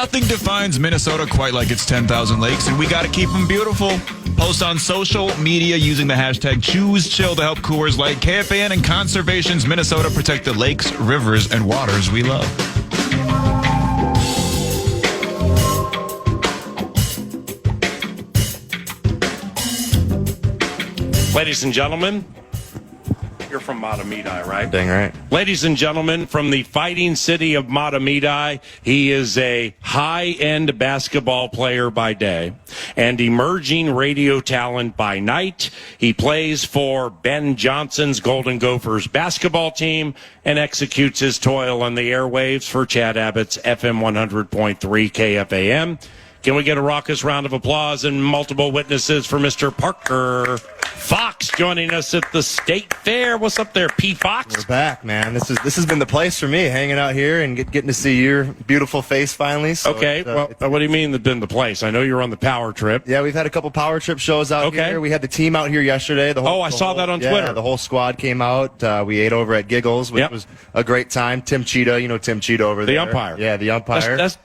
Nothing defines Minnesota quite like its 10,000 lakes, and we got to keep them beautiful. Post on social media using the hashtag #ChooseChill to help Coors Light, KFAN, and Conservation's Minnesota protect the lakes, rivers, and waters we love. Ladies and gentlemen, you're from Matamidi, right? Dang right. Ladies and gentlemen, from the fighting city of Matamidi, he is a high-end basketball player by day and emerging radio talent by night. He plays for Ben Johnson's Golden Gophers basketball team and executes his toil on the airwaves for Chad Abbott's FM 100.3 KFAN. Can we get a raucous round of applause and multiple witnesses for Mr. Parker Fox joining us at the State Fair? What's up there, P. Fox? We're back, man. This has been the place for me, hanging out here and getting to see your beautiful face finally. So okay, what do you mean been the place? I know you're on the power trip. Yeah, we've had a couple power trip shows out here. We had the team out here yesterday. I saw that on Twitter. Yeah, the whole squad came out. We ate over at Giggles, which was a great time. Tim Cheetah, you know Tim Cheetah over there. The umpire. Yeah, the umpire. That's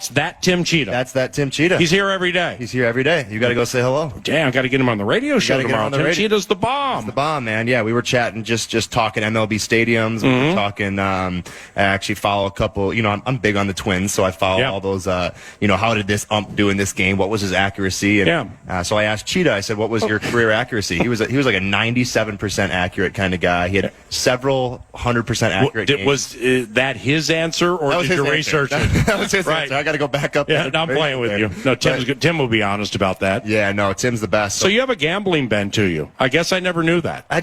that Tim Cheetah. That's that Tim Cheetah. He's here every day. He's here every day. You got to go say hello. Damn, got to get him on the radio show tomorrow. Tim Cheetah's the bomb. He's the bomb, man. Yeah, we were chatting, just talking MLB stadiums. We were talking. I actually follow a couple. You know, I'm big on the Twins, so I follow all those. How did this ump do in this game? What was his accuracy? And, so I asked Cheetah. I said, "What was your career accuracy?" He was like a 97% accurate kind of guy. He had several 100% accurate. Was that his answer, or did you research it? That was his answer. I got to go back up. Yeah, I'm playing with you. No, Tim's good. Tim will be honest about that. Yeah, no, Tim's the best. So you have a gambling bent to you. I guess I never knew that. I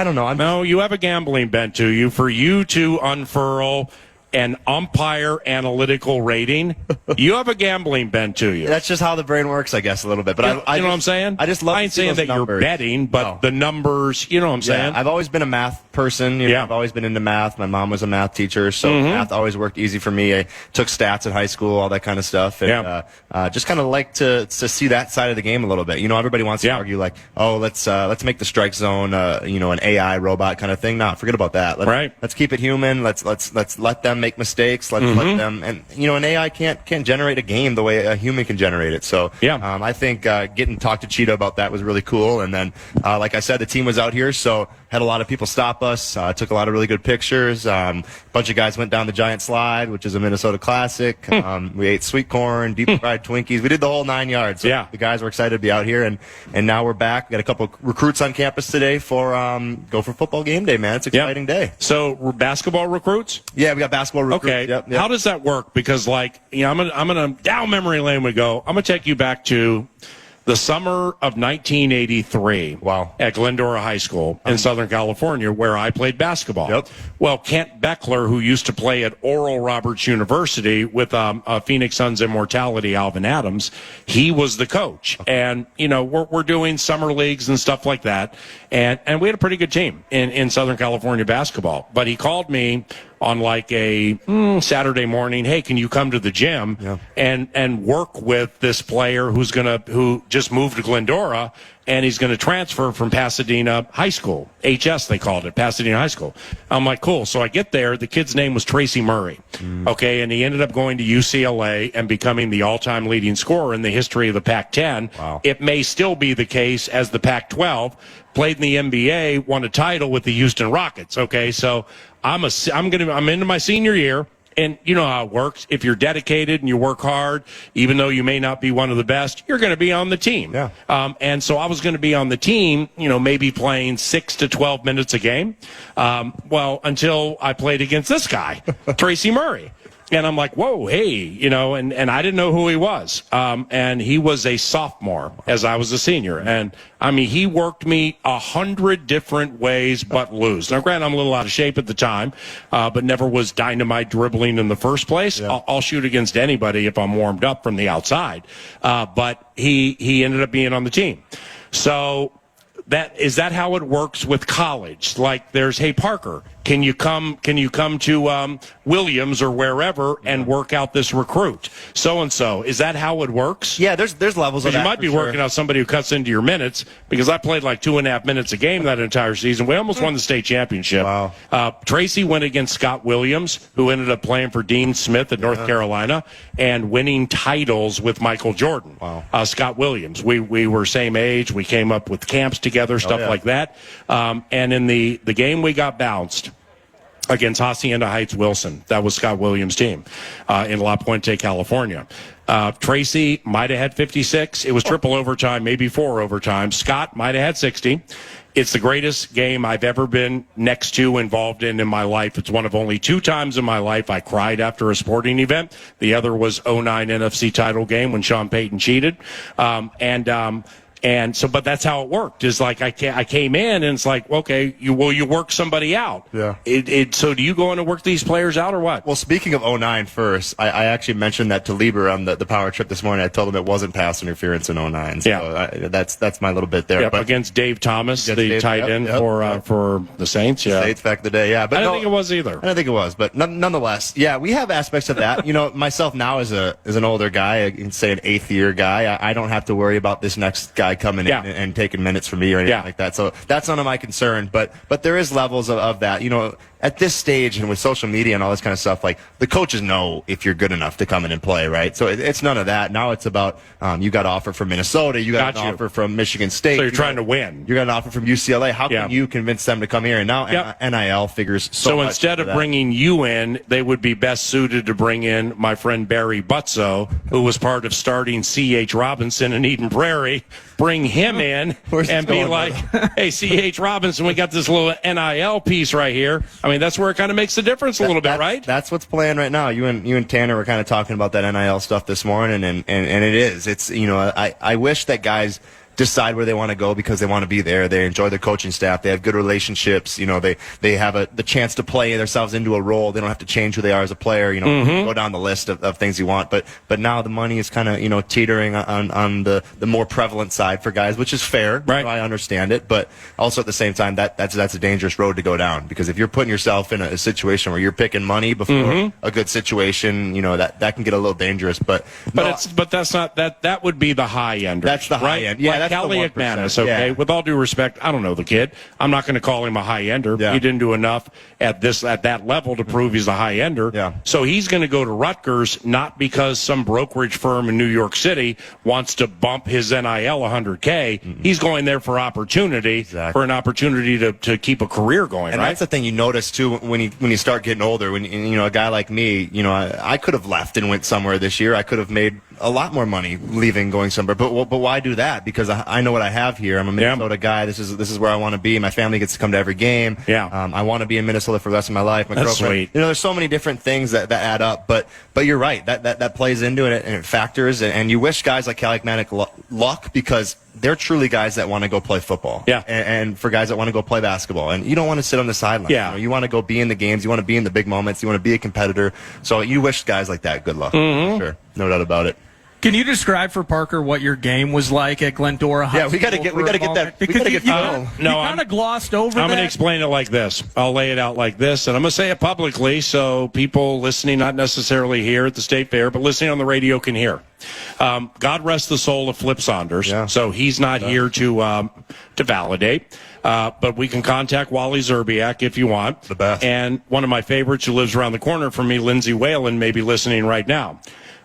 don't know. No, you have a gambling bent to you. For you to unfurl an umpire analytical rating, you have a gambling bent to you. That's just how the brain works, I guess, a little bit. But you know what I'm saying? I just love. I ain't saying that you're betting, but the numbers. You know what I'm saying? I've always been a math person. You know, I've always been into math. My mom was a math teacher, so math always worked easy for me. I took stats in high school, all that kind of stuff, and just kind of like to see that side of the game a little bit. You know, everybody wants to argue like, oh, let's make the strike zone, an AI robot kind of thing. Nah, forget about that. Let's keep it human. Let's let them make mistakes. Let's let them, and an AI can't generate a game the way a human can generate it. So I think getting to talk to Cheetah about that was really cool. And then, like I said, the team was out here, so had a lot of people stop us. Took a lot of really good pictures. A bunch of guys went down the giant slide, which is a Minnesota classic. We ate sweet corn, deep fried Twinkies. We did the whole 9 yards. So the guys were excited to be out here, and now we're back. We got a couple recruits on campus today for Gopher football game day. Man, it's an exciting day. So basketball recruits? Yeah, we got basketball recruits. Okay. Yep. How does that work? Because I'm gonna down memory lane we go. I'm gonna take you back to the summer of 1983. Wow. At Glendora High School in Southern California, where I played basketball. Yep. Well, Kent Beckler, who used to play at Oral Roberts University with Phoenix Suns immortality Alvin Adams, he was the coach. And, we're doing summer leagues and stuff like that. And we had a pretty good team in Southern California basketball. But he called me on a Saturday morning, hey, can you come to the gym and work with this player who just moved to Glendora, and he's going to transfer from Pasadena High School, HS they called it, Pasadena High School. I'm like, cool. So I get there. The kid's name was Tracy Murray, okay, and he ended up going to UCLA and becoming the all-time leading scorer in the history of the Pac-10. Wow. It may still be the case as the Pac-12. Played in the NBA, won a title with the Houston Rockets. Okay, so I'm into my senior year, and you know how it works. If you're dedicated and you work hard, even though you may not be one of the best, you're going to be on the team. Yeah. And so I was going to be on the team, maybe playing 6 to 12 minutes a game. Until I played against this guy, Tracy Murray. And I'm like, whoa, hey, and I didn't know who he was. And he was a sophomore as I was a senior. And he worked me 100 different ways but lose. Now, granted, I'm a little out of shape at the time, but never was dynamite dribbling in the first place. Yeah. I'll shoot against anybody if I'm warmed up from the outside. But he ended up being on the team. So is that how it works with college? Like there's, hey, Parker, can you come to Williams or wherever and work out this recruit? So-and-so. Is that how it works? Yeah, there's levels of that. You might be working out somebody who cuts into your minutes, because I played like 2.5 minutes a game that entire season. We almost won the state championship. Wow. Tracy went against Scott Williams, who ended up playing for Dean Smith at North Carolina and winning titles with Michael Jordan. Wow. Scott Williams. We were same age. We came up with camps together, stuff like that. And in the game we got bounced against Hacienda Heights Wilson. That was Scott Williams' team in La Puente, California. Tracy might have had 56. It was triple overtime, maybe 4 overtime. Scott might have had 60. It's the greatest game I've ever been next to, involved in my life. It's one of only 2 times in my life I cried after a sporting event. The other was 09 NFC title game when Sean Payton cheated. And so, but that's how it worked. Is like I came in and it's like, okay, you work somebody out. Yeah. So do you go in and work these players out or what? Well, speaking of 09 first, I actually mentioned that to Lieber on the power trip this morning. I told him it wasn't pass interference in 09. So that's my little bit there. Yeah, but against Dave Thomas, the tight end for the Saints. Yeah, Saints back in the day. Yeah, but I don't think it was either. I don't think it was, but nonetheless, yeah, we have aspects of that. Myself now as an older guy, I can say an 8th year guy, I don't have to worry about this next guy coming in and taking minutes from me or anything like that. So that's none of my concern. But there is levels of that. At this stage and with social media and all this kind of stuff, like the coaches know if you're good enough to come in and play, right? So it's none of that. Now it's about you got an offer from Minnesota, you got an offer from Michigan State. So you're trying to win. You got an offer from UCLA. How can you convince them to come here? And now NIL figures so much instead of bringing you in, they would be best suited to bring in my friend Barry Butzo, who was part of starting C.H. Robinson in Eden Prairie. Bring him in and be like, hey, C.H. Robinson, we got this little NIL piece right here. I mean, that's where it kind of makes the difference a little bit, right? That's what's playing right now. You and Tanner were kind of talking about that NIL stuff this morning, and it is. It's I wish that guys decide where they want to go because they want to be there. They enjoy their coaching staff. They have good relationships. They have the chance to play themselves into a role. They don't have to change who they are as a player. Go down the list of things you want. But now the money is kind of teetering on the more prevalent side for guys, which is fair. Right. I understand it, but also at the same time that's a dangerous road to go down, because if you're putting yourself in a situation where you're picking money before a good situation, that can get a little dangerous. But that's not that would be the high end. That's the high end. Yeah. Kelly McManus, okay? With all due respect, I don't know the kid. I'm not going to call him a high-ender. Yeah. He didn't do enough at that level to prove he's a high-ender. Yeah. So he's going to go to Rutgers not because some brokerage firm in New York City wants to bump his NIL $100K. Mm-hmm. He's going there for opportunity, for an opportunity to keep a career going, and right? That's the thing you notice, too, when you start getting older. When a guy like me, I could have left and went somewhere this year. I could have made a lot more money leaving, going somewhere. But why do that? Because I know what I have here. I'm a Minnesota guy. This is where I want to be. My family gets to come to every game. Yeah. I want to be in Minnesota for the rest of my life. My That's girlfriend. Sweet. There's so many different things that add up. But you're right. That plays into it, and it factors. And you wish guys like Kelly McManus luck, because they're truly guys that want to go play football. Yeah. And for guys that want to go play basketball. And you don't want to sit on the sidelines. Yeah. You want to go be in the games. You want to be in the big moments. You want to be a competitor. So you wish guys like that good luck. For sure. No doubt about it. Can you describe for Parker what your game was like at Glendora High School? Yeah, we got to get that. Because you kind of glossed over I'm that. going to explain it like this. I'll lay it out like this, and I'm going to say it publicly so people listening, not necessarily here at the State Fair, but listening on the radio can hear. God rest the soul of Flip Saunders. Yeah. So he's not here to validate. But we can contact Wally Zerbiak if you want. The best. And one of my favorites who lives around the corner from me, Lindsay Whalen, may be listening right now.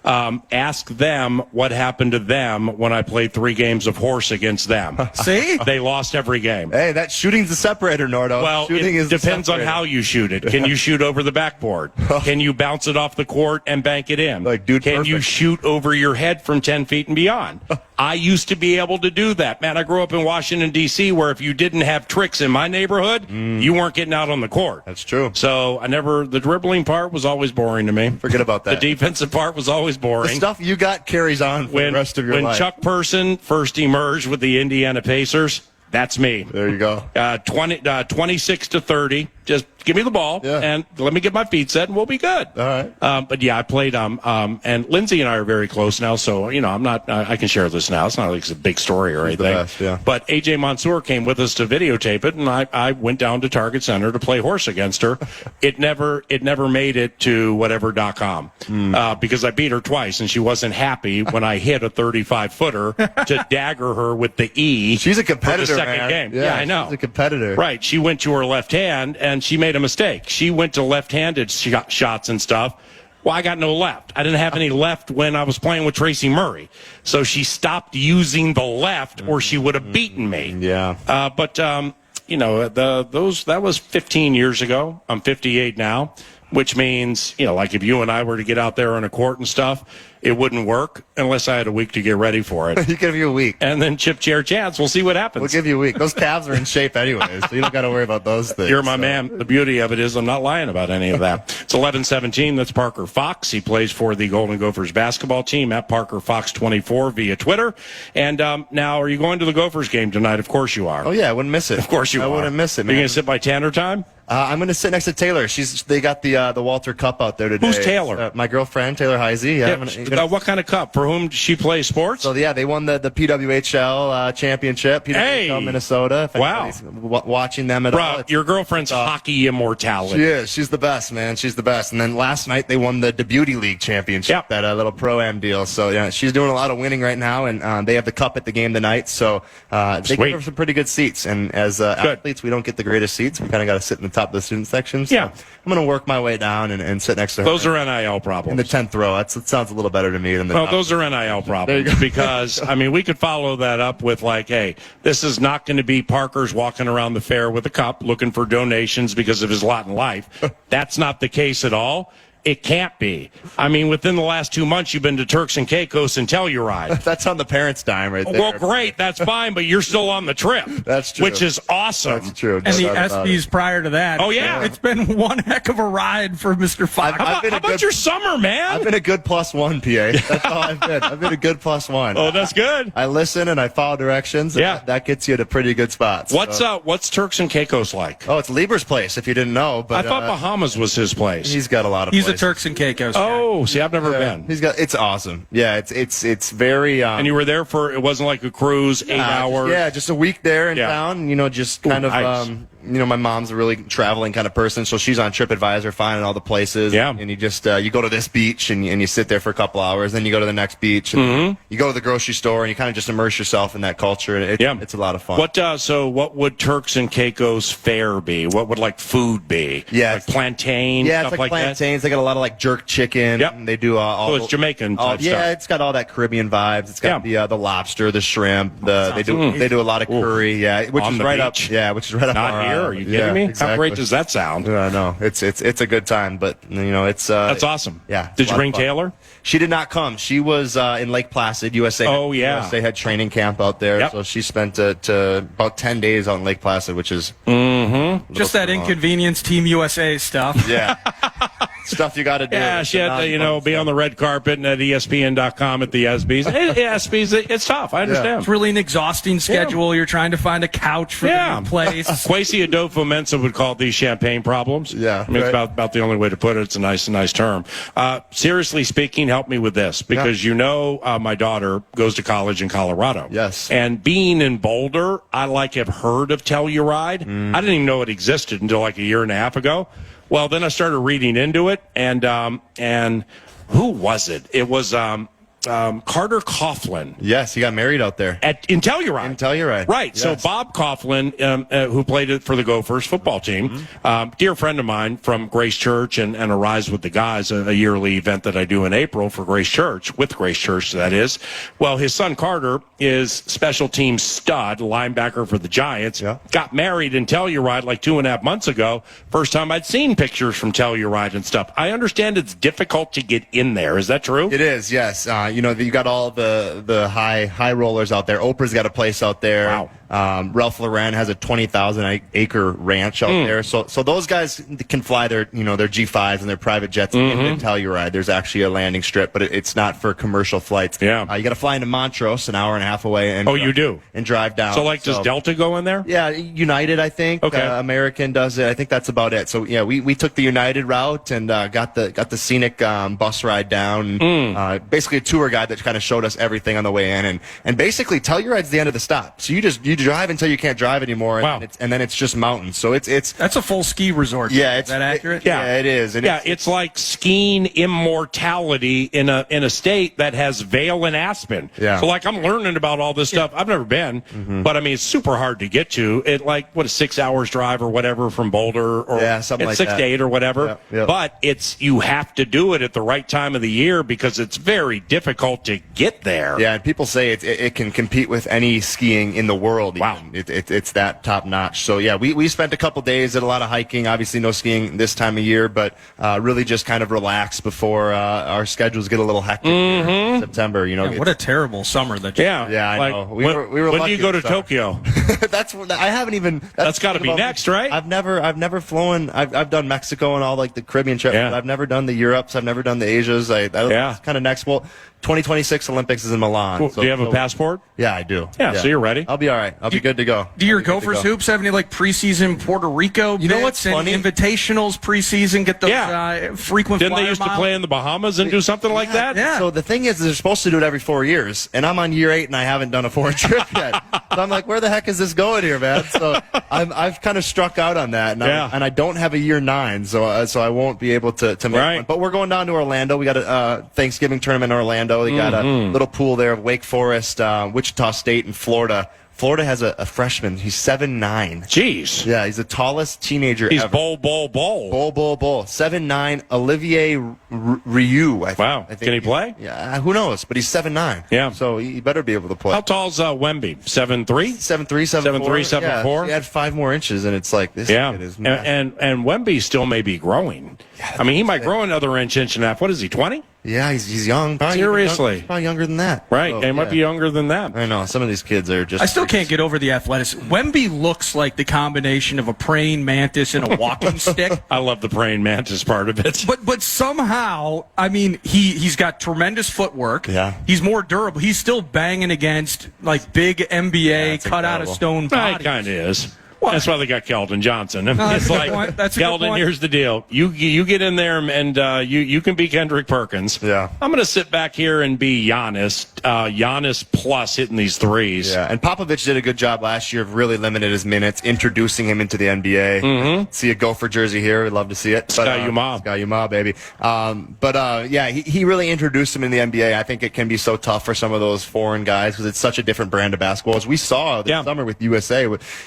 Ask them what happened to them when I played 3 games of horse against them. See? They lost every game. Hey, that shooting's the separator, Nordo. Well, it depends on how you shoot it. Can you shoot over the backboard? Can you bounce it off the court and bank it in? Can you shoot over your head from 10 feet and beyond? I used to be able to do that. Man, I grew up in Washington, D.C., where if you didn't have tricks in my neighborhood, you weren't getting out on the court. That's true. So the dribbling part was always boring to me. Forget about that. The defensive part was always boring. The stuff you got carries on for the rest of your life. When Chuck Person first emerged with the Indiana Pacers, that's me. There you go. 26-30. Just give me the ball and let me get my feet set, and we'll be good. All right. But yeah, I played. And Lindsay and I are very close now, so I'm not. I can share this now. It's not like it's a big story or anything. Best, yeah. But AJ Mansour came with us to videotape it, and I went down to Target Center to play horse against her. It never made it to whatever.com because I beat her twice, and she wasn't happy when I hit a 35-footer to dagger her with the E. She's a competitor, for the second man. game. Yeah, I know. She's a competitor. Right. She went to her left hand, and she made a mistake. She went to left-handed shots and stuff. Well, I got no left. I didn't have any left when I was playing with Tracy Murray. So she stopped using the left, or she would have beaten me. Yeah. But that was 15 years ago. I'm 58 now, which means, like if you and I were to get out there on a court and stuff, it wouldn't work unless I had a week to get ready for it. You give you a week. And then chip chair chance. We'll see what happens. We'll give you a week. Those calves are in shape anyways, so you don't got to worry about those things. You're my man. The beauty of it is I'm not lying about any of that. It's 11:17. That's Parker Fox. He plays for the Golden Gophers basketball team at Parker Fox 24 via Twitter. And now, are you going to the Gophers game tonight? Of course you are. Oh, yeah, I wouldn't miss it. Of course you are. I wouldn't miss it, man. You're going to sit by Tanner time? I'm going to sit next to Taylor. They got the Walter Cup out there today. Who's Taylor? My girlfriend, Taylor Heisey. Yeah, what kind of cup? For whom does she play sports? So, yeah, they won the PWHL championship, PWHL Minnesota. If wow. Watching them at all. Your girlfriend's hockey immortality. She is. She's the best, man. She's the best. And then last night they won the Beauty League championship, that little Pro-Am deal. So, yeah, she's doing a lot of winning right now, and they have the cup at the game tonight. So they give her some pretty good seats. And as athletes, we don't get the greatest seats. We kind of got to sit in the top of the student section. So I'm going to work my way down and sit next to her. Those are NIL problems. In the 10th row. That sounds a little better to me than the top. Those are NIL problems because, we could follow that up with like, hey, this is not going to be Parker's walking around the fair with a cup looking for donations because of his lot in life. That's not the case at all. It can't be. Within the last 2 months, you've been to Turks and Caicos and Telluride. That's on the parents' dime right there. Well, great. That's fine, but you're still on the trip. That's true. Which is awesome. That's true. And the ESPYs prior to that. Oh, yeah. It's been one heck of a ride for Mr. Fox. How about your summer, man? I've been a good +1, PA. That's all I've been. I've been a good +1. Oh, that's good. I listen and I follow directions. And that gets you to pretty good spots. What's Turks and Caicos like? Oh, it's Lieber's place, if you didn't know. But I thought Bahamas was his place. He's got a lot of He's places. a Turks and Caicos. Oh, see, I've never been. It's awesome. Yeah, it's very. And you were there it wasn't like a cruise, 8 hours. Yeah, just a week there in town. Just kind of. Nice. My mom's a really traveling kind of person, so she's on TripAdvisor finding all the places. Yeah. And you just you go to this beach and you sit there for a couple hours, then you go to the next beach, and you go to the grocery store, and you kind of just immerse yourself in that culture. And it's a lot of fun. What would Turks and Caicos fare be? What would food be? Yeah, like plantain. Yeah, stuff it's like plantains. That? They got a lot of jerk chicken. Yep. They do all. It's Jamaican type stuff. Yeah, it's got all that Caribbean vibes. It's got the lobster, the shrimp. They do a lot of curry. Yeah, which is right up. Yeah, which is right up. Not here. Are you kidding me? Exactly. How great does that sound? Yeah, I know. It's a good time, but it's that's awesome. Yeah. Did you bring Taylor? She did not come. She was in Lake Placid, USA. Oh yeah. USA had training camp out there, so she spent about 10 days out in Lake Placid, which is just that inconvenience Team USA stuff. Yeah. Stuff you got to do. Yeah, she had to, be on the red carpet and at ESPN.com at the ESPYs. ESPYs, it's tough. I understand. Yeah. It's really an exhausting schedule. You're trying to find a couch for the new place. Kwesi Adolfo-Mensah would call these champagne problems. Yeah. It's about the only way to put it. It's a nice term. Seriously speaking, help me with this because my daughter goes to college in Colorado. Yes. And being in Boulder, I have heard of Telluride. I didn't even know it existed until a year and a half ago. Well, then I started reading into it, and who was it? It was Carter Coughlin. Yes, he got married out there. In Telluride. In Telluride. Right. Yes. So Bob Coughlin, who played it for the Gophers football team, dear friend of mine from Grace Church and a Rise with the Guys, a yearly event that I do in April for Grace Church, with Grace Church, that is. Well, his son Carter is special team stud, linebacker for the Giants. Yeah. Got married in Telluride 2.5 months ago. First time I'd seen pictures from Telluride and stuff. I understand it's difficult to get in there. Is that true? It is, yes. You got all the high rollers out there. Oprah's got a place out there. Wow. Ralph Lauren has a 20,000 acre ranch out there. So those guys can fly their G5s and their private jets into Telluride. There's actually a landing strip, but it's not for commercial flights. Yeah. You got to fly into Montrose, an hour and a half away. And, you do? And drive down. So, does Delta go in there? Yeah, United, I think. Okay. American does it. I think that's about it. So, yeah, we took the United route and got the scenic bus ride down. Basically a tour guide that kind of showed us everything on the way in. And basically, Telluride's the end of the stop. So you drive until you can't drive anymore. Wow. And then it's just mountains. So it's That's a full ski resort. Yeah. Is that accurate? Yeah, it is. And it's like skiing immortality in a state that has Vail and Aspen. Yeah. So I'm learning about all this stuff. I've never been, but I mean it's super hard to get to. It a 6 hours drive or whatever from Boulder, or something like 6 that. to 8 or whatever. Yep. But you have to do it at the right time of the year because it's very difficult to get there. Yeah, and people say it can compete with any skiing in the world. Wow. It's that top notch. So yeah, we spent a couple days at a lot of hiking. Obviously no skiing this time of year, but really just kind of relax before our schedules get a little hectic in September. What a terrible summer that. Yeah, I know. We were when do lucky you go to this summer. Tokyo? I haven't even. That's got to be next, right? I've never flown. I've done Mexico and all the Caribbean trips. Yeah. But I've never done the Europes. I've never done the Asias. That's kind of next. Well, 2026 Olympics is in Milan. Cool. Do you have a passport? Yeah, I do. Yeah, so you're ready. I'll be all right. I'll be good to go. Do your Gophers hoops have any preseason Puerto Rico? You know what's and funny? Invitationals preseason get those frequent. Didn't flyer they used to miles? play in the Bahamas and do something like that? Yeah. So the thing is, they're supposed to do it every 4 years, and I'm on year 8, and I haven't done a foreign trip yet. So I'm like, where the heck is this going here, man? So I've kind of struck out on that, and I don't have a year 9, so I won't be able to make one. But we're going down to Orlando. We got a Thanksgiving tournament in Orlando. We got a little pool there of Wake Forest, Wichita State, and Florida. Florida has a freshman. He's 7'9". Jeez. Yeah, he's the tallest teenager He's ever. bowl. 7'9", Olivier Ryu. Wow. I think Can he play? Yeah, who knows? But he's 7'9". Yeah. So he better be able to play. How tall's Wemby? 7'3"? 7'3", 7'4". 7'3", 7'4"? He had 5 more inches, and it's like this kid is massive. and Wemby still may be growing. I mean, he might grow another inch and a half. What is he, 20? Yeah, he's young. Seriously. He's probably younger than that. Right. So, He might be younger than that. I know. Some of these kids are just... I still can't get over the athleticism. Wemby looks like the combination of a praying mantis and a walking stick. I love the praying mantis part of it. But somehow, I mean, he's got tremendous footwork. Yeah. He's more durable. He's still banging against big NBA cut out of stone bodies. It kind of is. Well, that's why they got Keldon Johnson. I mean, that's it's a good like, point. That's a good Keldon, point. here's the deal. You get in there and you can be Kendrick Perkins. Yeah. I'm going to sit back here and be Giannis. Giannis plus hitting these threes. Yeah, and Popovich did a good job last year of really limiting his minutes, introducing him into the NBA. See a Gopher jersey here. We'd love to see it. Sky Umah. Sky Umah, baby. He really introduced him in the NBA. I think it can be so tough for some of those foreign guys because it's such a different brand of basketball. As we saw this summer with USA,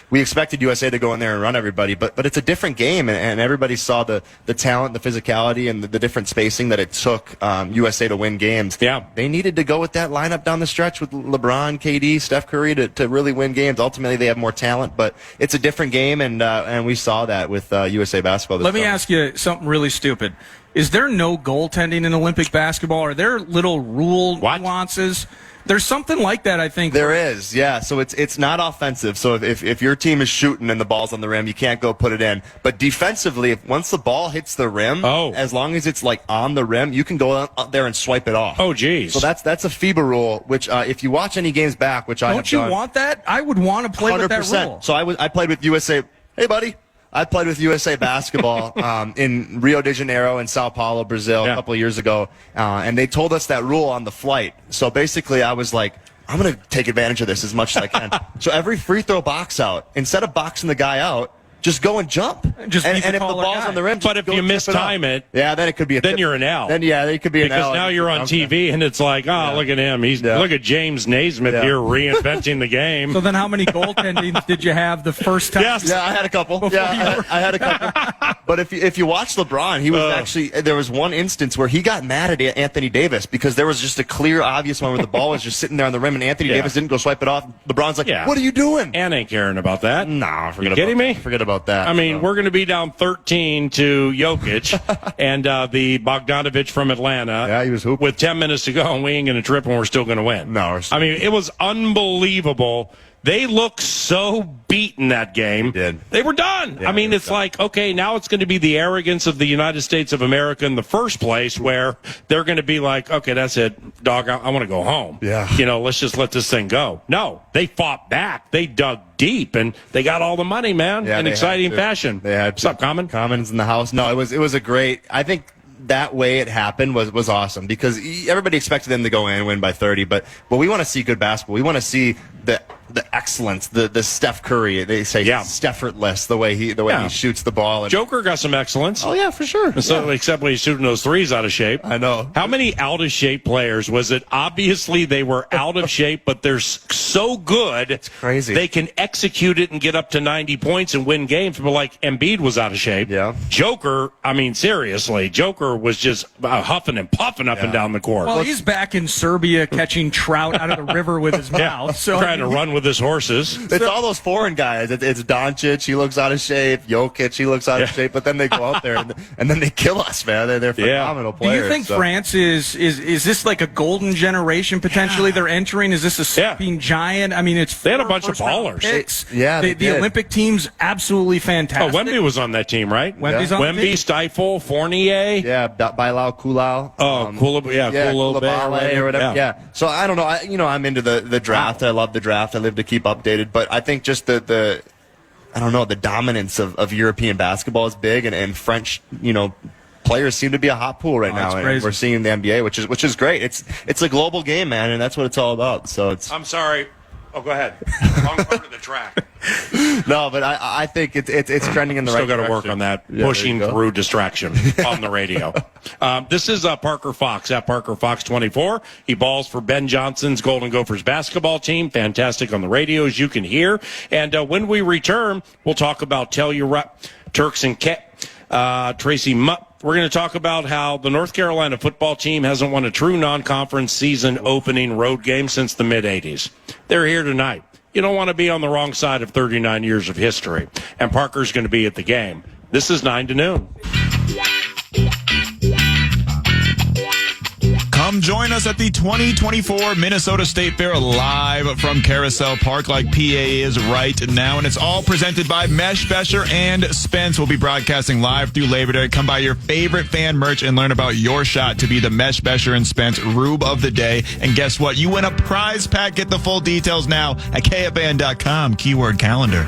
we expected USA to go in there and run everybody, but it's a different game, and everybody saw the talent, the physicality, and the different spacing that it took USA to win games. Yeah. They needed to go with that lineup down the stretch with LeBron, KD, Steph Curry to really win games. Ultimately, they have more talent, but it's a different game, and we saw that with USA basketball this Let me summer. ask you something really stupid. Is there no goaltending in Olympic basketball? Are there little rule nuances? There's something like that, I think. There is, yeah. So it's not offensive. So if your team is shooting and the ball's on the rim, you can't go put it in. But defensively, once the ball hits the rim, as long as it's on the rim, you can go out there and swipe it off. Oh, geez. So that's a FIBA rule, which if you watch any games back, which I have Don't you done, want that? I would want to play 100%. with that rule. So I played with USA. Hey, buddy. I played with USA basketball in Rio de Janeiro and Sao Paulo, Brazil, a couple of years ago, and they told us that rule on the flight. So basically, I was like, I'm going to take advantage of this as much as I can. So every free throw box out, instead of boxing the guy out, just go and jump. And if the ball's on the rim, but if you mistime it, yeah, then it could be a then you're an L. Then it could be an L. Because now you're on TV and it's like, look at him. Look at James Naismith here reinventing the game. So then how many goaltendings did you have the first time? Yes. Yeah, I had a couple. I had a couple. But if you watch LeBron, he was actually, there was one instance where he got mad at Anthony Davis because there was just a clear, obvious one where the ball was just sitting there on the rim and Anthony Davis didn't go swipe it off. LeBron's like, what are you doing? And ain't caring about that. No, you kidding me? Forget about that. I mean, we're going to be down 13 to Jokic and the Bogdanovich from Atlanta. Yeah, he was hooping. With 10 minutes to go, and we ain't going to trip and we're still going to win. No. I mean, it was unbelievable They looked so beaten that game. They were done. Yeah, I mean, it's like, okay, now it's going to be the arrogance of the United States of America in the first place, where they're going to be like, okay, that's it, dog, I want to go home. Yeah. Let's just let this thing go. No, they fought back. They dug deep, and they got all the money, man, in exciting fashion. What's up, Common? Common's in the house. No, it was a great, I think, that way it happened was awesome, because everybody expected them to go in and win by 30, but we want to see good basketball. We want to see the excellence, the Steph Curry. They say Steffortless, the way he shoots the ball. And Joker got some excellence. Oh yeah, for sure. So except when he's shooting those threes out of shape. I know. How many out of shape players was it? Obviously they were out of shape, but they're so good. It's crazy. They can execute it and get up to 90 points and win games. But like Embiid was out of shape. Yeah. Joker, I mean seriously, Joker was just huffing and puffing up and down the court. Well, he's back in Serbia catching trout out of the river with his mouth. So trying to run with his horses. It's all those foreign guys. It's Doncic, he looks out of shape. Jokic, he looks out of shape. But then they go out there and then they kill us, man. They're phenomenal players. Do you think France is this like a golden generation potentially they're entering? Is this a sleeping giant? I mean, they had a bunch of ballers. Picks. The Olympic team's absolutely fantastic. Oh, Wemby was on that team, right? Wemby's on the team. Stifle, Fournier. Yeah, Bilal Kulal. Koulibaly or whatever. Yeah. So I don't know. I'm into the draft. I love the draft. I live to keep updated. But I think just the dominance of European basketball is big, and French, players seem to be a hot pool right now, and we're seeing the NBA, which is great. It's a global game, man, and that's what it's all about. So I'm sorry. Oh, go ahead. Wrong part of the track. No, but I think it's trending in the right direction. Still got to work on that, pushing through distraction on the radio. This is Parker Fox at Parker Fox 24. He balls for Ben Johnson's Golden Gophers basketball team. Fantastic on the radio, as you can hear. And when we return, we'll talk about Turks and Tracy Mutt. We're going to talk about how the North Carolina football team hasn't won a true non-conference season opening road game since the mid-'80s. They're here tonight. You don't want to be on the wrong side of 39 years of history. And Parker's going to be at the game. This is 9 to noon. Come join us at the 2024 Minnesota State Fair live from Carousel Park like PA is right now. And it's all presented by Mesh, Besher, and Spence. We'll be broadcasting live through Labor Day. Come buy your favorite fan merch and learn about your shot to be the Mesh, Besher, and Spence Rube of the Day. And guess what? You win a prize pack. Get the full details now at KFAN.com. Keyword calendar.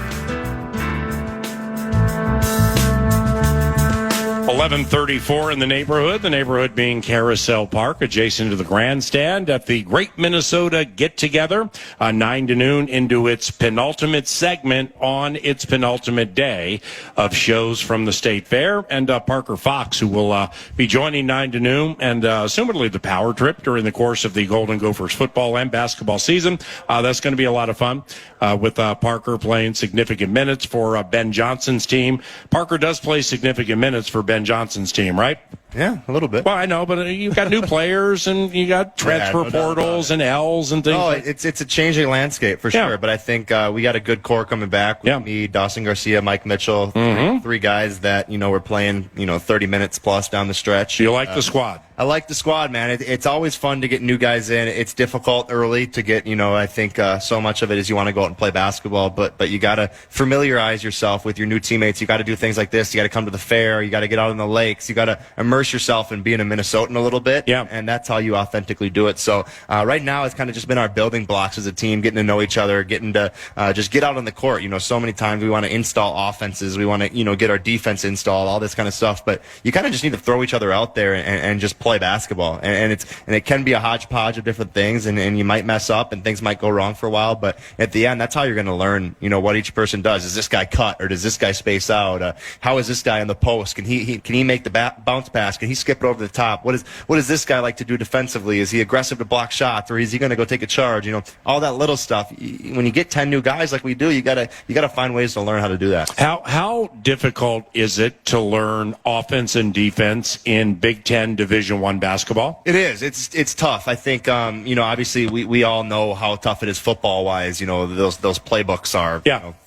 11:34 in the neighborhood being Carousel Park, adjacent to the grandstand at the Great Minnesota Get-Together, 9 to noon into its penultimate segment on its penultimate day of shows from the State Fair. And Parker Fox, who will be joining 9 to noon and assumedly the power trip during the course of the Golden Gophers football and basketball season. That's going to be a lot of fun with Parker playing significant minutes for Ben Johnson's team. Parker does play significant minutes for Ben Johnson's team, right? Yeah, a little bit. Well, I know, but you've got new players and you got transfer portals and L's and things. Oh, it's a changing landscape for sure. But I think we got a good core coming back with me, Dawson Garcia, Mike Mitchell, three guys that were playing 30 minutes plus down the stretch. You like the squad? I like the squad, man. It's always fun to get new guys in. It's difficult early to get, I think so much of it is you want to go out and play basketball, but you got to familiarize yourself with your new teammates. You got to do things like this. You got to come to the fair. You got to get out on the lakes. You got to immerse yourself in being a Minnesotan a little bit. Yeah. And that's how you authentically do it. So right now it's kind of just been our building blocks as a team, getting to know each other, getting to just get out on the court. So many times we want to install offenses. We want to, get our defense installed, all this kind of stuff. But you kind of just need to throw each other out there and just play basketball. And it can be a hodgepodge of different things, and you might mess up and things might go wrong for a while. But at the end, that's how you're going to learn, what each person does. Is this guy cut or does this guy space out? How is this guy on the post? Can he make the bounce pass? Can he skip it over the top? What does this guy like to do defensively? Is he aggressive to block shots, or is he going to go take a charge? All that little stuff. When you get 10 new guys like we do, you gotta find ways to learn how to do that. How difficult is it to learn offense and defense in Big Ten Division I basketball? It is. It's tough. I think obviously we all know how tough it is football wise. Those playbooks are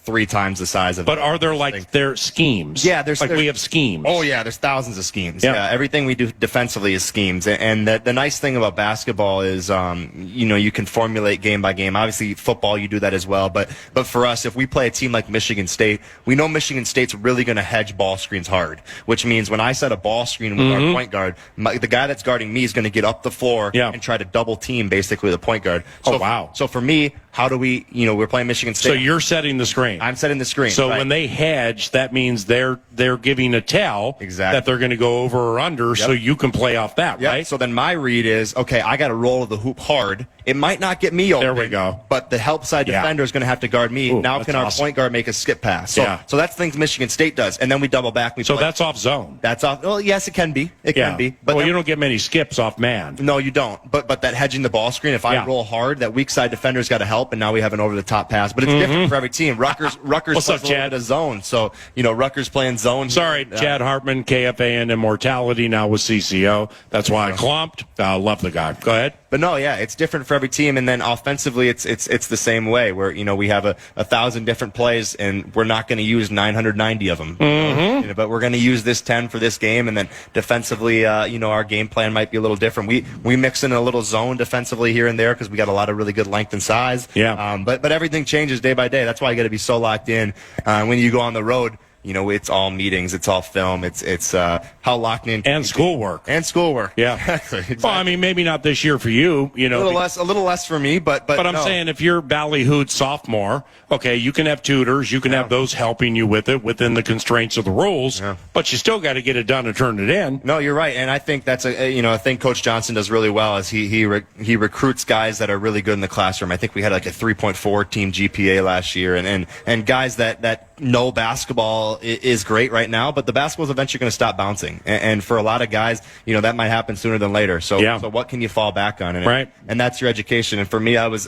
3 times the size of. But are there their schemes? Yeah, we have schemes. Oh yeah, there's thousands of schemes. Yeah. Everything we do defensively is schemes, and the nice thing about basketball is you can formulate game by game. Obviously, football you do that as well, but for us, if we play a team like Michigan State, we know Michigan State's really going to hedge ball screens hard, which means when I set a ball screen with our point guard, the guy that's guarding me is going to get up the floor and try to double team basically the point guard. So, wow. So for me, how do we, we're playing Michigan State. So you're setting the screen. I'm setting the screen. So when they hedge, that means they're giving a tell that they're going to go over or under, so you can play off that, right? So then my read is, okay, I got to roll the hoop hard. It might not get me open. There we go. But the help side defender is going to have to guard me. Ooh, now can our point guard make a skip pass? So that's things Michigan State does. And then we double back. So that's off zone. That's off. Well, yes, it can be. It can be. But you don't get many skips off man. No, you don't. But that hedging the ball screen, if I roll hard, that weak side defender's got to help, and now we have an over-the-top pass. But it's different for every team. Rutgers What's up, plays a Chad? Zone. So, Rutgers playing zone. Sorry, Chad Hartman, KFAN Immortality, now with CCO. That's why I clumped. Love the guy. Go ahead. But no, it's different for every team, and then offensively, it's the same way. Where we have 1,000 different plays, and we're not going to use 990 of them. But we're going to use this 10 for this game, and then defensively, our game plan might be a little different. We mix in a little zone defensively here and there because we got a lot of really good length and size. Yeah. But everything changes day by day. That's why you got to be so locked in when you go on the road. It's all meetings, it's all film, it's how locked in and schoolwork. Yeah, exactly. Well, I mean, maybe not this year for you. A little less for me, but I'm saying if you're ballyhooed sophomore, okay, you can have tutors, you can have those helping you with it within the constraints of the rules, but you still got to get it done and turn it in. No, you're right, and I think that's a thing Coach Johnson does really well is he recruits guys that are really good in the classroom. I think we had a 3.4 team GPA last year, and guys that know basketball is great right now, but the basketball's eventually going to stop bouncing. And for a lot of guys, that might happen sooner than later. So what can you fall back on? And that's your education. And for me, I was,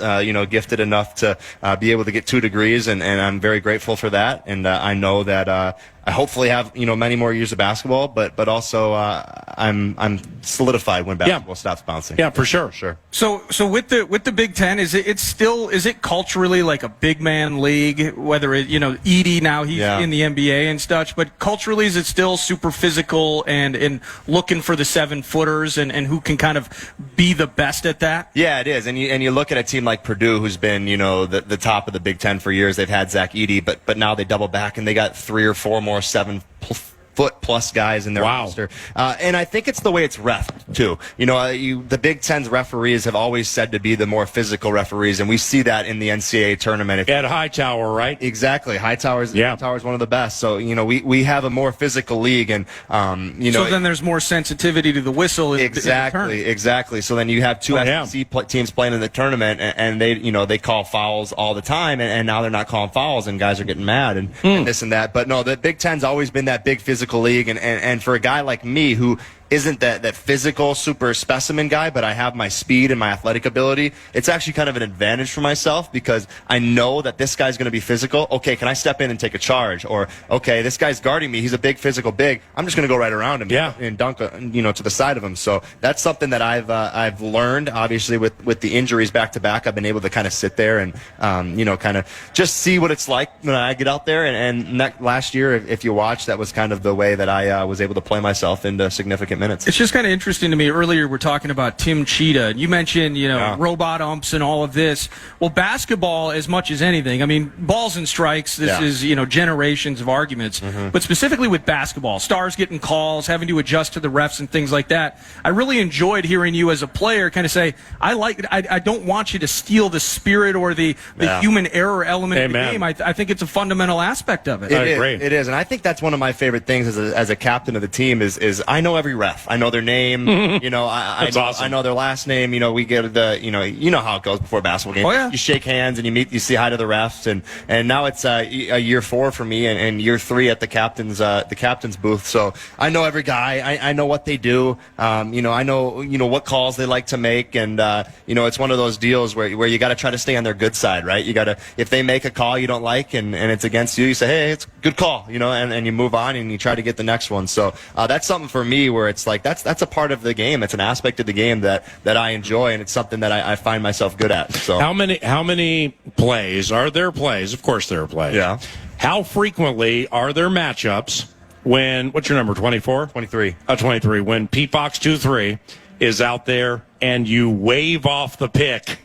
gifted enough to be able to get 2 degrees, and I'm very grateful for that. And I know that I hopefully have many more years of basketball, but also I'm solidified when basketball stops bouncing. Yeah, for sure. So with the Big Ten, is it culturally like a big man league? Whether Edey now he's in the NBA and such, but culturally is it still super physical and looking for the 7-footers and who can kind of be the best at that? Yeah, it is. And you look at a team like Purdue, who's been the top of the Big Ten for years. They've had Zach Edey, but now they double back and they got 3 or 4 more 7-foot-plus guys in their roster. And I think it's the way it's reffed, too. The Big Ten's referees have always said to be the more physical referees, and we see that in the NCAA tournament. At Hightower, right? Exactly. Hightower's one of the best. So, we have a more physical league, and, So then there's more sensitivity to the whistle in the tournament. Exactly. So then you have 2 SEC teams playing in the tournament, and they call fouls all the time, and now they're not calling fouls, and guys are getting mad and this and that. But no, the Big Ten's always been that big physical league, and for a guy like me who isn't that physical super specimen guy, but I have my speed and my athletic ability, it's actually kind of an advantage for myself because I know that this guy's going to be physical. Okay, can I step in and take a charge? Or, okay, this guy's guarding me. He's a big physical big. I'm just going to go right around him and dunk, to the side of him. So that's something that I've learned, obviously, with the injuries back to back. I've been able to kind of sit there and, kind of just see what it's like when I get out there. And last year, if you watch, that was kind of the way that I was able to play myself into significant minutes. It's just kind of interesting to me. Earlier, we're talking about Tim Cheetah. You mentioned, robot umps and all of this. Well, basketball, as much as anything, I mean, balls and strikes, this is, generations of arguments. But specifically with basketball, stars getting calls, having to adjust to the refs and things like that. I really enjoyed hearing you as a player kind of say, I don't want you to steal the spirit or the human error element of the game. I think it's a fundamental aspect of it. It is. And I think that's one of my favorite things as a captain of the team is I know every ref. I know their name. Awesome. I know their last name. We get the how it goes before a basketball game. Oh, yeah. You shake hands and you say hi to the refs, and now it's a year 4 for me and year 3 at the captain's booth. So I know every guy. I know what they do. I know what calls they like to make, and it's one of those deals where you got to try to stay on their good side, right? You got to, if they make a call you don't like and it's against you say, hey, it's a good call, and you move on and you try to get the next one. So that's something for me where it's like that's a part of the game. It's an aspect of the game that I enjoy, and it's something that I find myself good at. So how many plays are there? Plays, of course, there are plays. Yeah. How frequently are there matchups when? What's your number? 24? 23. 23. When Pete Fox 2-3 is out there and you wave off the pick.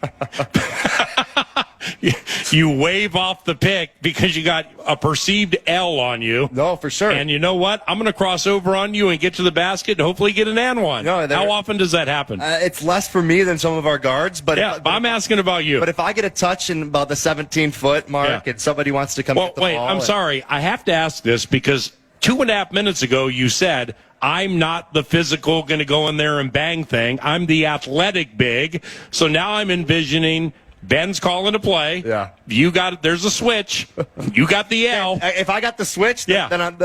You wave off the pick because you got a perceived L on you. No, for sure. And you know what? I'm going to cross over on you and get to the basket and hopefully get an and one. No, how often does that happen? It's less for me than some of our guards, but I'm asking about you. But if I get a touch in about the 17-foot mark and somebody wants to come get the ball. I'm sorry. I have to ask this because 2.5 minutes ago you said, I'm not the physical going to go in there and bang thing. I'm the athletic big. So now I'm envisioning Ben's calling a play. Yeah. You got it. There's a switch. You got the L. If I got the switch, then I'm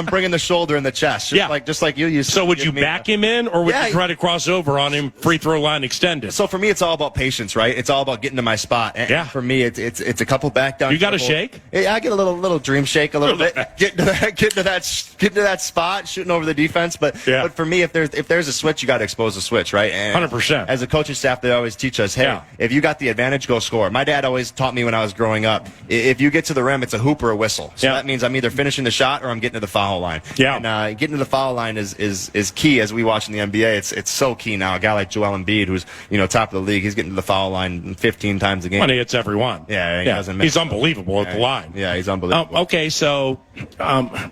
bringing the shoulder and the chest. Just like you. So would you back him in, or would you try to cross over on him, free throw line extended? So for me, it's all about patience, right? It's all about getting to my spot. And for me, it's a couple back down. You got a shake? Yeah, I get a little dream shake a little bit. Get to that spot, shooting over the defense. But for me, if there's a switch, you got to expose the switch, right? And 100%. As a coaching staff, they always teach us, hey, if you got the advantage, go score. My dad always taught me when I was growing up, if you get to the rim, it's a hoop or a whistle. So that means I'm either finishing the shot or I'm getting to the foul line. Yeah. And getting to the foul line is key, as we watch in the NBA. It's so key now. A guy like Joel Embiid, who's top of the league, he's getting to the foul line 15 times a game. When he hits every one. Yeah, he doesn't miss. He's unbelievable at the line. Yeah, he's unbelievable. Okay, so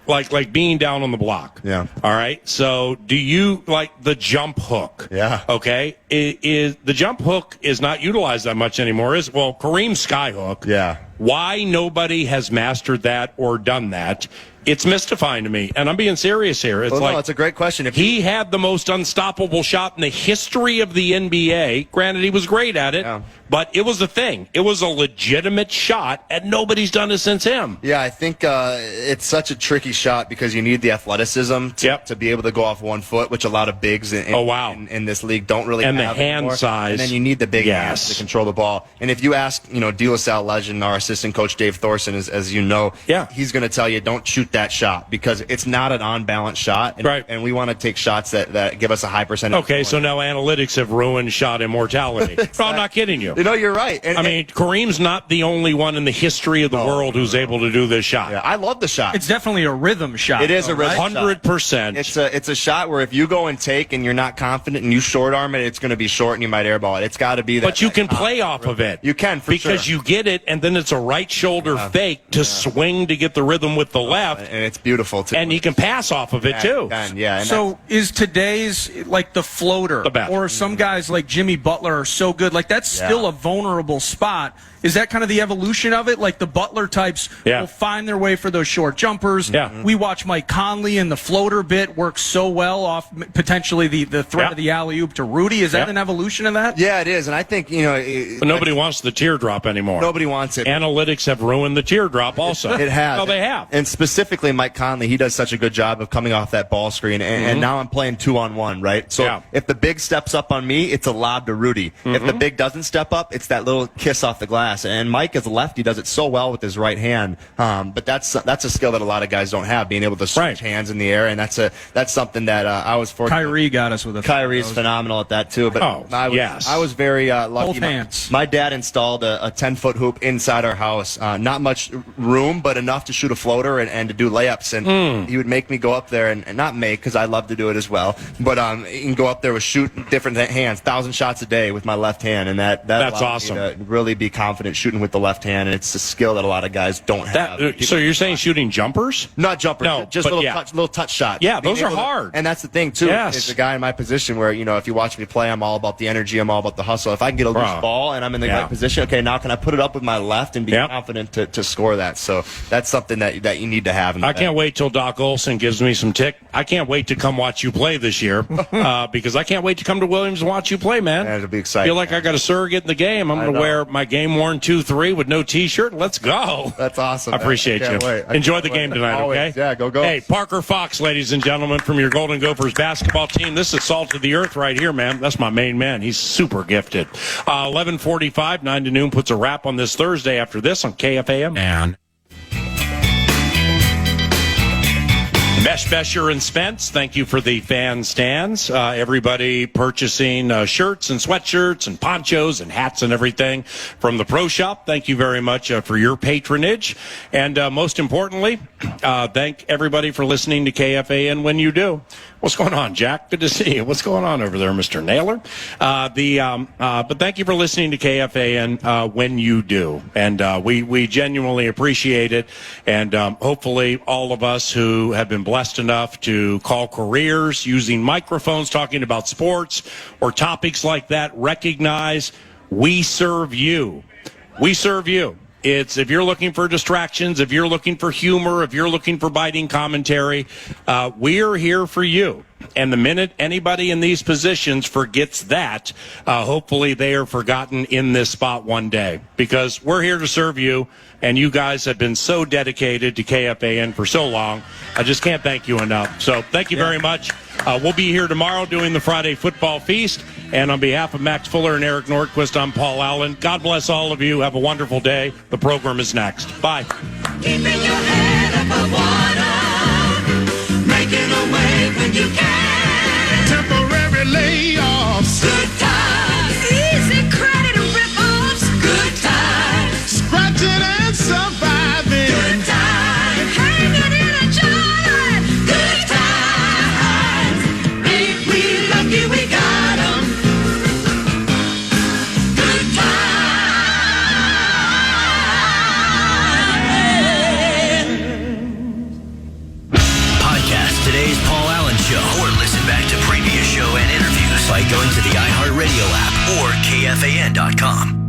like being down on the block. Yeah. All right. So do you like the jump hook? Yeah. Okay. Is the jump hook is not utilized that much anymore? Kareem's sky hook. Yeah. Why nobody has mastered that or done that? It's mystifying to me, and I'm being serious here. It's it's a great question. He had the most unstoppable shot in the history of the NBA. Granted, he was great at it, but it was a thing. It was a legitimate shot, and nobody's done it since him. Yeah, I think it's such a tricky shot because you need the athleticism to be able to go off 1 foot, which a lot of bigs in this league don't really have. And the hand size. And then you need the big hands to control the ball. And if you ask, De La Salle legend, our assistant coach Dave Thorson, as you know, he's going to tell you, don't shoot that shot because it's not an on-balance shot. And we want to take shots that give us a high percentage. Okay, so now analytics have ruined shot immortality. No, I'm not kidding you. You're right. Kareem's not the only one in the history of the world who's able to do this shot. Yeah, I love the shot. It's definitely a rhythm shot. It is a rhythm 100%. It's a shot where if you go and take and you're not confident and you short arm it, it's going to be short and you might airball it. It's got to be that. But you can play off of it. You can, because you get it, and then it's a right shoulder fake to swing to get the rhythm with the left. And it's beautiful, too. And he can pass off of it, too. So is today's, like, the floater, or some guys like Jimmy Butler are so good, like, that's still a vulnerable spot. Is that kind of the evolution of it? Like the Butler types will find their way for those short jumpers. Yeah. We watch Mike Conley and the floater bit works so well off potentially the threat of the alley-oop to Rudy. Is that an evolution of that? Yeah, it is. And I think, but nobody wants the teardrop anymore. Nobody wants it. Analytics have ruined the teardrop also. It has. Well, they have. And specifically Mike Conley, he does such a good job of coming off that ball screen. And now I'm playing 2-on-1, right? So if the big steps up on me, it's a lob to Rudy. If the big doesn't step up, it's that little kiss off the glass. And Mike, as a lefty, does it so well with his right hand. But that's a skill that a lot of guys don't have, being able to switch hands in the air. And that's something that I was fortunate. Kyrie got us with it. Kyrie's phenomenal at that too. But I was very lucky. Both hands. My dad installed a 10-foot hoop inside our house. Not much room, but enough to shoot a floater and to do layups. And he would make me go up there and not make, because I love to do it as well. But you can go up there with shoot different hands, 1,000 shots a day with my left hand, and that's awesome. Me to really be confident shooting with the left hand, and it's a skill that a lot of guys don't have. So you're saying shooting jumpers? Not jumpers, no, just little touch shots. Yeah, those are hard. And that's the thing too. It's a guy in my position where, if you watch me play, I'm all about the energy, I'm all about the hustle. If I can get a loose ball and I'm in the right position, okay, now can I put it up with my left and be confident to score that? So that's something that you need to have. I can't wait till Doc Olson gives me some tick. I can't wait to come watch you play this year because I can't wait to come to Williams and watch you play, man. It'll be exciting. I feel like I got a surrogate in the game. I'm going to wear my game-worn 2-3 with no T-shirt. Let's go. That's awesome. I appreciate you. Enjoy the game tonight, okay? Yeah, go. Hey, Parker Fox, ladies and gentlemen, from your Golden Gophers basketball team. This is Salt of the Earth right here, man. That's my main man. He's super gifted. 11:45, 9 to noon, puts a wrap on this Thursday after this on KFAN. Mesh, Besher, and Spence, thank you for the fan stands. Everybody purchasing shirts and sweatshirts and ponchos and hats and everything from the Pro Shop. Thank you very much for your patronage. And most importantly, thank everybody for listening to KFAN when you do. What's going on, Jack? Good to see you. What's going on over there, Mr. Naylor? But thank you for listening to KFAN when you do. And we genuinely appreciate it. And hopefully all of us who have been blessed enough to call careers using microphones, talking about sports or topics like that, recognize we serve you. We serve you. It's if you're looking for distractions, if you're looking for humor, if you're looking for biting commentary, we're here for you. And the minute anybody in these positions forgets that, hopefully they are forgotten in this spot one day. Because we're here to serve you, and you guys have been so dedicated to KFAN for so long. I just can't thank you enough. So thank you very much. We'll be here tomorrow doing the Friday Football Feast. And on behalf of Max Fuller and Eric Nordquist, I'm Paul Allen. God bless all of you. Have a wonderful day. The program is next. Bye. Keeping your head above water, making a way when you can. Temporary layoffs. Good times. Easy credit rip-offs. Good times. Scratching and surviving. Good times. Hanging in a job. Good times. Ain't we lucky we got 'em? Good times. Podcast today's Paul Allen Show, or listen back to previous show and interviews by going to the iHeartRadio app or KFAN.com.